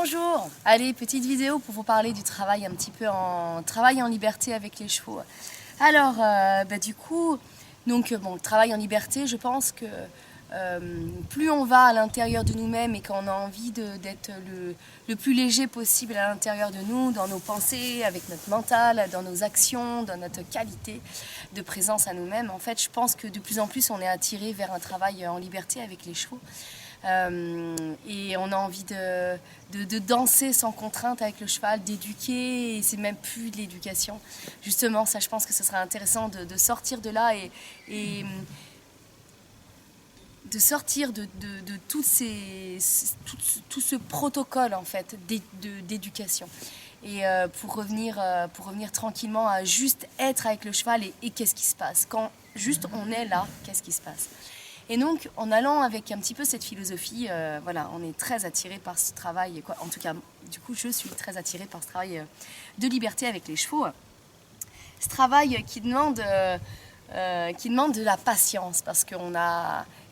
Bonjour! Allez, petite vidéo pour vous parler du travail un petit peu en travail en liberté avec les chevaux. Alors, du coup, le travail en liberté, je pense que plus on va à l'intérieur de nous-mêmes et qu'on a envie d'être le plus léger possible à l'intérieur de nous, dans nos pensées, avec notre mental, dans nos actions, dans notre qualité de présence à nous-mêmes, en fait, je pense que de plus en plus, on est attiré vers un travail en liberté avec les chevaux. Et on a envie de danser sans contrainte avec le cheval, d'éduquer, et c'est même plus de l'éducation. Justement, ça, je pense que ce serait intéressant de sortir de là et de sortir de tout ce protocole en fait d'éducation. Et pour revenir tranquillement à juste être avec le cheval et qu'est-ce qui se passe. Quand juste on est là, qu'est-ce qui se passe. Et donc, en allant avec un petit peu cette philosophie, on est très attiré par ce travail, en tout cas, du coup, je suis très attirée par ce travail de liberté avec les chevaux. Ce travail qui demande de la patience, parce que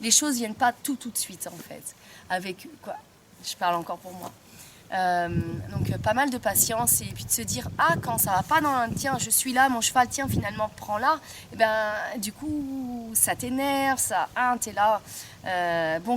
les choses ne viennent pas tout de suite, en fait. Je parle encore pour moi. Donc pas mal de patience et puis de se dire quand ça va pas tiens je suis là, mon cheval tiens finalement prends-la, et du coup ça t'énerve, t'es là,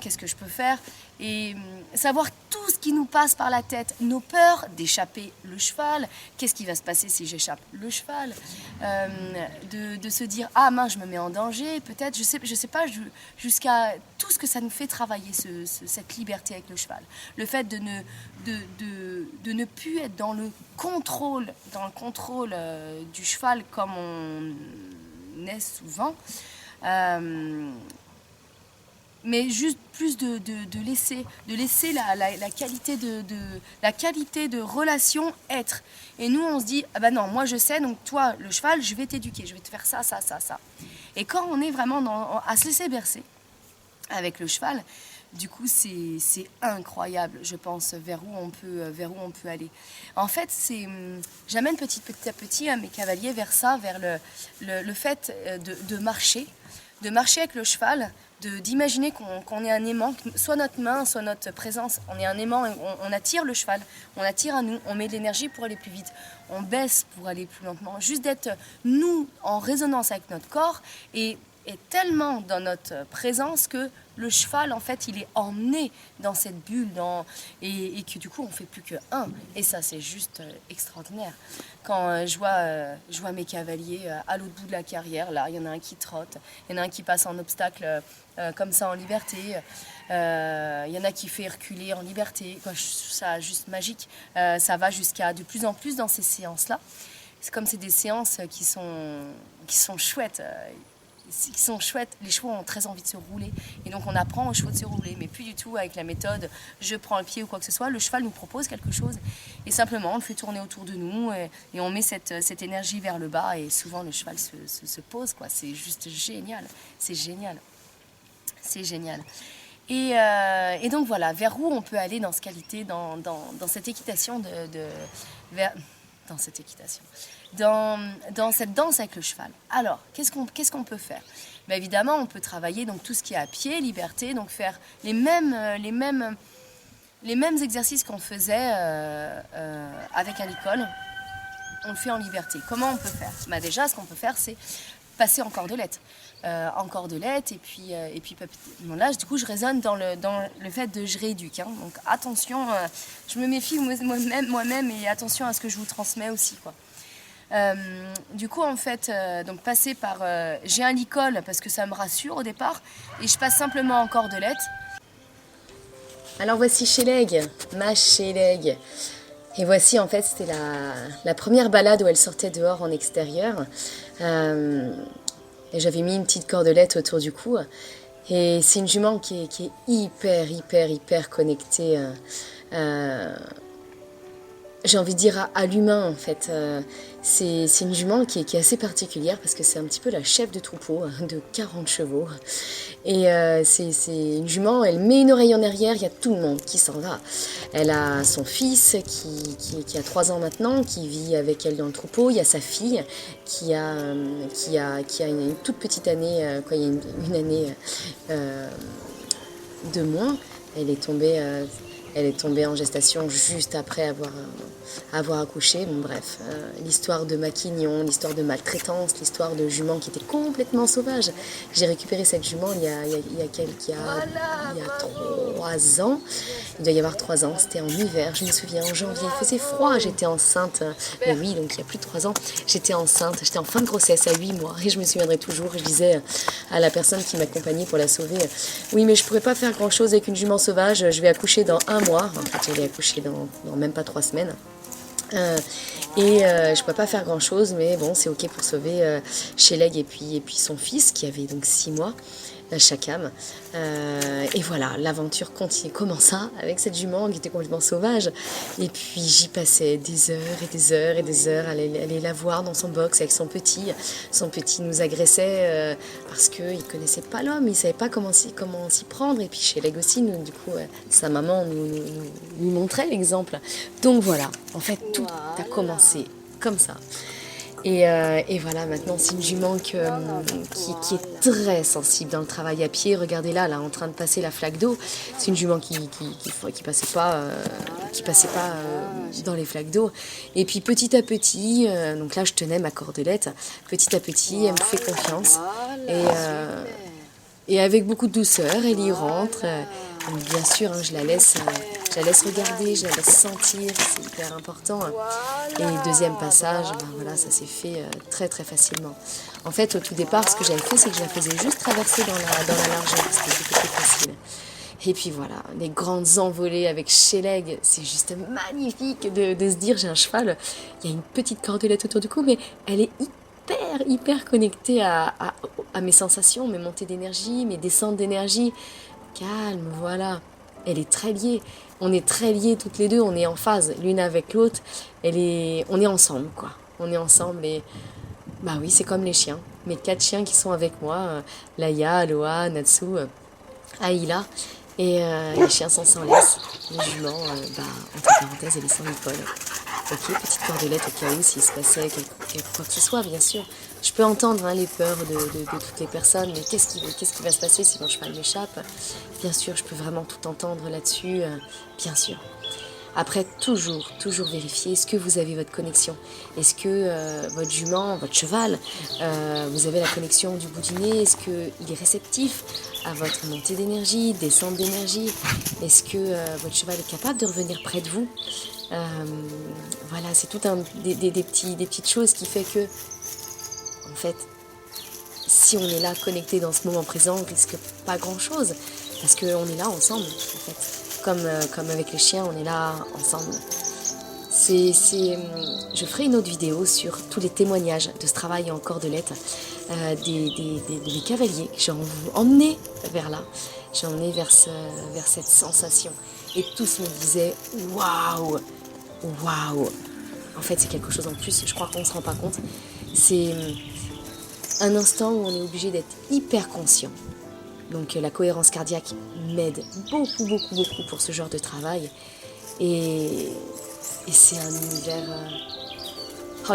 qu'est-ce que je peux faire, et savoir tout ce qui nous passe par la tête, nos peurs d'échapper le cheval, qu'est-ce qui va se passer si j'échappe le cheval, de se dire mince je me mets en danger peut-être, je sais pas, jusqu'à tout ce que ça nous fait travailler cette liberté avec le cheval, le fait de ne plus être dans le contrôle du cheval comme on est souvent, mais juste plus de laisser la qualité de relation être. Et nous on se dit non, moi je sais, donc toi le cheval je vais t'éduquer, je vais te faire ça. Et quand on est vraiment à se laisser bercer avec le cheval, du coup, c'est incroyable, je pense, vers où on peut aller. En fait, j'amène petit à petit mes cavaliers vers ça, vers le fait de marcher avec le cheval, d'imaginer qu'on est un aimant, soit notre main, soit notre présence, on est un aimant, et on attire le cheval, on attire à nous, on met de l'énergie pour aller plus vite, on baisse pour aller plus lentement, juste d'être nous en résonance avec notre corps et tellement dans notre présence que le cheval, en fait, il est emmené dans cette bulle et que du coup, on ne fait plus que un. Et ça, c'est juste extraordinaire. Quand je vois mes cavaliers à l'autre bout de la carrière, là, il y en a un qui trotte, il y en a un qui passe en obstacle comme ça en liberté, il y en a qui fait reculer en liberté. Je trouve ça juste magique. Ça va jusqu'à de plus en plus dans ces séances-là. C'est des séances qui sont chouettes. Qui sont chouettes, les chevaux ont très envie de se rouler et donc on apprend aux chevaux de se rouler, mais plus du tout avec la méthode je prends le pied ou quoi que ce soit. Le cheval nous propose quelque chose et simplement on le fait tourner autour de nous et on met cette énergie vers le bas et souvent le cheval se pose, quoi. C'est juste génial, c'est génial. Et donc voilà, vers où on peut aller dans cette qualité, dans cette équitation dans cette danse avec le cheval. Alors, qu'est-ce qu'on peut faire ? Évidemment, on peut travailler donc tout ce qui est à pied, liberté, donc faire les mêmes exercices qu'on faisait avec un licol, on le fait en liberté. Comment on peut faire ? Déjà, ce qu'on peut faire, c'est passer en cordelette. Et puis là, du coup, je raisonne dans le fait de je rééduque. Donc attention, je me méfie moi-même et attention à ce que je vous transmets aussi, quoi. Du coup, en fait, donc passer par... j'ai un licol parce que ça me rassure au départ, et je passe simplement en cordelette. Alors voici Sheleg, ma Sheleg. Et voici, en fait, c'était la première balade où elle sortait dehors en extérieur. Et j'avais mis une petite cordelette autour du cou. Et c'est une jument qui est hyper connectée. J'ai envie de dire à l'humain, en fait. C'est une jument qui est assez particulière parce que c'est un petit peu la chef de troupeau de 40 chevaux. Et c'est une jument, elle met une oreille en arrière, il y a tout le monde qui s'en va. Elle a son fils qui a 3 ans maintenant, qui vit avec elle dans le troupeau. Il y a sa fille qui a une toute petite année, il y a une année de moins. Elle est tombée Elle est tombée en gestation juste après avoir accouché. Bon, bref, l'histoire de maquignon, l'histoire de maltraitance, l'histoire de jument qui était complètement sauvage. J'ai récupéré cette jument il y a 3 ans. Il doit y avoir 3 ans, c'était en hiver, je me souviens, en janvier, il faisait froid, j'étais enceinte. Mais oui, donc il y a plus de 3 ans, j'étais enceinte, j'étais en fin de grossesse à 8 mois. Et je me souviendrai toujours, je disais à la personne qui m'accompagnait pour la sauver, oui, mais je pourrais pas faire grand chose avec une jument sauvage, je vais accoucher dans 1 mois. En fait, j'allais accoucher dans même pas 3 semaines. Je ne pouvais pas faire grand chose, mais bon, c'est ok pour sauver Sheleg et puis son fils qui avait donc 6 mois, Chakam. Et voilà, l'aventure commença avec cette jument qui était complètement sauvage. Et puis j'y passais des heures et des heures et des heures à aller la voir dans son box avec son petit. Son petit nous agressait parce qu'il ne connaissait pas l'homme, il ne savait pas comment s'y prendre. Et puis Sheleg aussi, du coup, sa maman nous montrait l'exemple. Donc voilà, en fait, tout a commencé comme ça. Et voilà, maintenant c'est une jument qui est très sensible dans le travail à pied. Regardez là, en train de passer la flaque d'eau. C'est une jument qui passait pas, dans les flaques d'eau. Et puis petit à petit, donc là je tenais ma cordelette. Petit à petit, elle me fait confiance. Et avec beaucoup de douceur, elle y rentre. Donc bien sûr, je la laisse regarder, je la laisse sentir, c'est hyper important. Et deuxième passage, voilà, ça s'est fait très très facilement. En fait, au tout départ, ce que j'avais fait, c'est que je la faisais juste traverser dans la largeur, c'était beaucoup plus facile. Et puis voilà, les grandes envolées avec Sheleg, c'est juste magnifique de se dire, j'ai un cheval, il y a une petite cordelette autour du cou, mais elle est hyper connectée à mes sensations, mes montées d'énergie, mes descentes d'énergie. Calme, voilà. Elle est très liée. On est très liés toutes les deux, on est en phase l'une avec l'autre. On est ensemble, quoi. On est ensemble et bah oui, c'est comme les chiens. Mes 4 chiens qui sont avec moi, Laïa, Aloha, Natsu, Aïla. Et les chiens sont sans laisse. Les juments, entre parenthèses, elle est sans épaule. Ok, petite cordelette au cas où s'il se passait quoi que ce soit, bien sûr. Je peux entendre les peurs de toutes les personnes, mais qu'est-ce qui va se passer si mon cheval m'échappe? Bien sûr, je peux vraiment tout entendre là-dessus, bien sûr. Après, toujours vérifier, est-ce que vous avez votre connexion? Est-ce que votre jument, votre cheval, vous avez la connexion du bout du nez? Est-ce qu'il est réceptif à votre montée d'énergie, descente d'énergie? Est-ce que votre cheval est capable de revenir près de vous? Voilà, c'est tout des petites choses qui fait que, en fait, si on est là connecté dans ce moment présent, on risque pas grand-chose, parce qu'on est là ensemble, en fait. Comme avec les chiens, on est là ensemble. Je ferai une autre vidéo sur tous les témoignages de ce travail en cordelette, des cavaliers que j'ai emmenés vers là. J'ai emmené vers cette sensation. Et tous me disaient « Waouh ! Waouh !» En fait, c'est quelque chose en plus, je crois qu'on ne se rend pas compte. C'est un instant où on est obligé d'être hyper conscient. Donc la cohérence cardiaque m'aide beaucoup pour ce genre de travail. Et c'est un univers,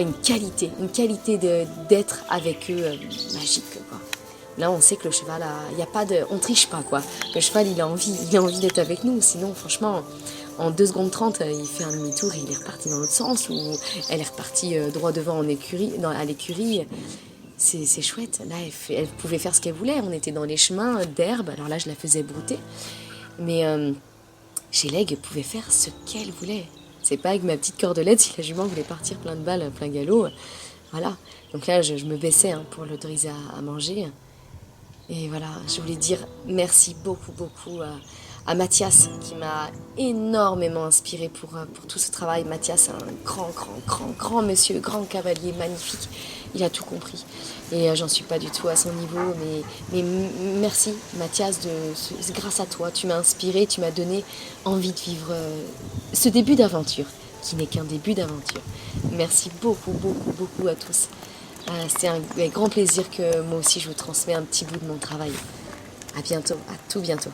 une qualité d'être avec eux magique, quoi. Là, on sait que le cheval on triche pas, quoi. Le cheval, il a envie d'être avec nous. Sinon, franchement, en 2 secondes 30, il fait un demi-tour et il est reparti dans l'autre sens, ou elle est repartie droit devant à l'écurie. C'est chouette. Là, elle pouvait faire ce qu'elle voulait. On était dans les chemins d'herbe. Alors là, je la faisais brouter. Mais Sheleg pouvait faire ce qu'elle voulait. C'est pas avec ma petite cordelette si la jument voulait partir plein de balles, plein galop. Voilà. Donc là, je me baissais pour l'autoriser à manger. Et voilà, je voulais dire merci beaucoup à Mathias qui m'a énormément inspiré pour tout ce travail. Mathias, un grand monsieur, grand cavalier, magnifique. Il a tout compris. Et j'en suis pas du tout à son niveau. Mais merci Mathias, grâce à toi, tu m'as inspiré, tu m'as donné envie de vivre ce début d'aventure, qui n'est qu'un début d'aventure. Merci beaucoup à tous. C'est un grand plaisir que moi aussi je vous transmets un petit bout de mon travail. À bientôt, à tout bientôt.